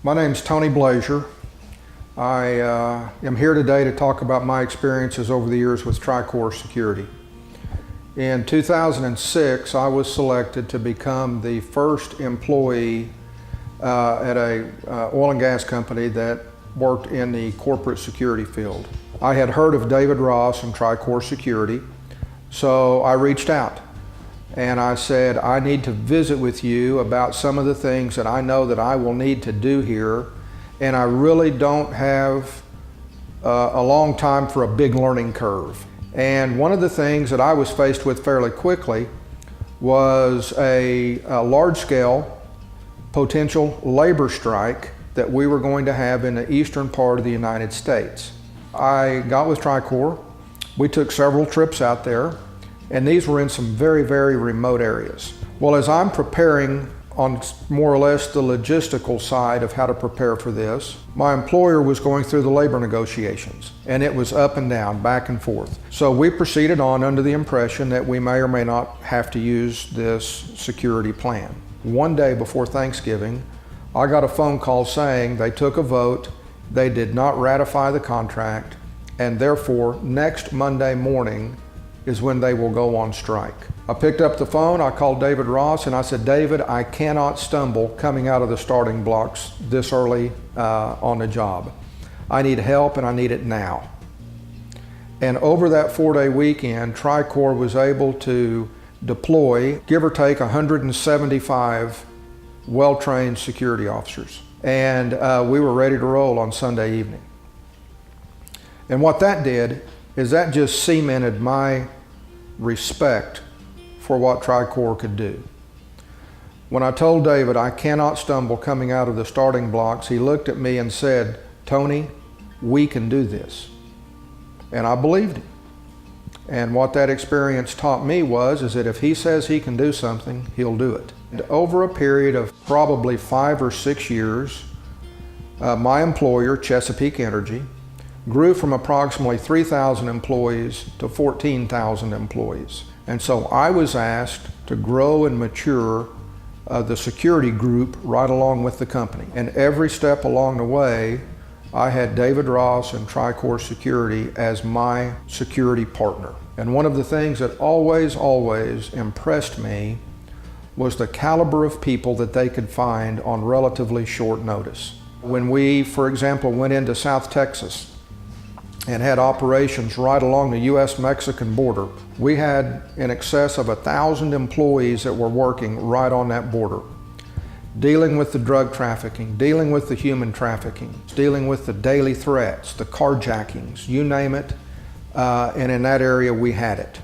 My name's Tony Blazier. I am here today to talk about my experiences over the years with Tricor Security. In 2006, I was selected to become the first employee at a oil and gas company that worked in the corporate security field. I had heard of David Ross and Tricor Security, so I reached out and I said, I need to visit with you about some of the things that I know that I will need to do here, and I really don't have a long time for a big learning curve. And one of the things that I was faced with fairly quickly was a large-scale potential labor strike that we were going to have in the eastern part of the United States. I got with Tricor. We took several trips out there, and these were in some very, very remote areas. Well, as I'm preparing on more or less the logistical side of how to prepare for this, my employer was going through the labor negotiations, and it was up and down, back and forth. So we proceeded on under the impression that we may or may not have to use this security plan. One day before Thanksgiving, I got a phone call saying they took a vote, they did not ratify the contract, and therefore next Monday morning is when they will go on strike. I picked up the phone, I called David Ross, and I said, David, I cannot stumble coming out of the starting blocks this early on the job. I need help, and I need it now. And over that 4-day weekend, Tricor was able to deploy, give or take, 175 well-trained security officers. And we were ready to roll on Sunday evening. And what that did is that just cemented my respect for what Tricor could do. When I told David I cannot stumble coming out of the starting blocks, he looked at me and said, Tony, we can do this. And I believed him. And what that experience taught me is that if he says he can do something, he'll do it. And over a period of probably 5 or 6 years, my employer, Chesapeake Energy, grew from approximately 3,000 employees to 14,000 employees. And so I was asked to grow and mature the security group right along with the company. And every step along the way, I had David Ross and Tricor Security as my security partner. And one of the things that always impressed me was the caliber of people that they could find on relatively short notice. When we, for example, went into South Texas and had operations right along the U.S.-Mexican border, we had in excess of 1,000 employees that were working right on that border, dealing with the drug trafficking, dealing with the human trafficking, dealing with the daily threats, the carjackings, you name it, and in that area we had it.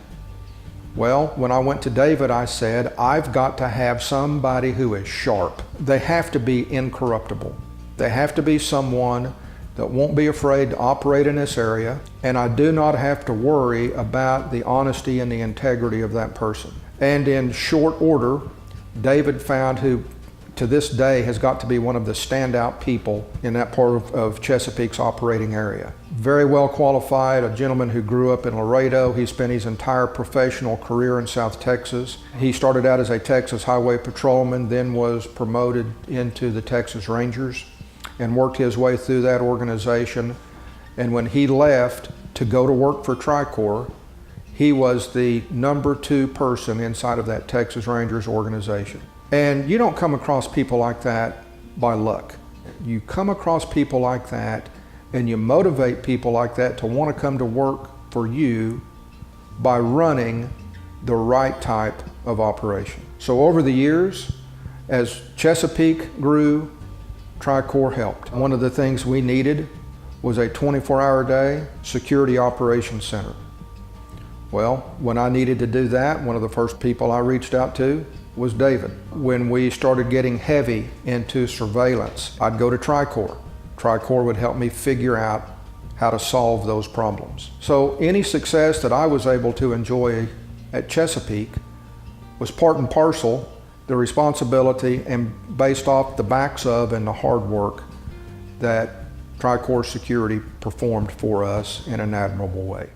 Well, when I went to David, I said, I've got to have somebody who is sharp. They have to be incorruptible. They have to be someone that won't be afraid to operate in this area, and I do not have to worry about the honesty and the integrity of that person. And in short order, David found who to this day has got to be one of the standout people in that part of Chesapeake's operating area. Very well qualified, a gentleman who grew up in Laredo. He spent his entire professional career in South Texas. He started out as a Texas highway patrolman, then was promoted into the Texas Rangers and worked his way through that organization. And when he left to go to work for Tricor, he was the #2 person inside of that Texas Rangers organization. And you don't come across people like that by luck. You come across people like that, and you motivate people like that to want to come to work for you by running the right type of operation. So over the years, as Chesapeake grew, Tricor helped. One of the things we needed was a 24-hour-a-day security operations center. Well, when I needed to do that, one of the first people I reached out to was David. When we started getting heavy into surveillance, I'd go to Tricor. Tricor would help me figure out how to solve those problems. So any success that I was able to enjoy at Chesapeake was part and parcel the responsibility and based off the backs of and the hard work that Tricor Security performed for us in an admirable way.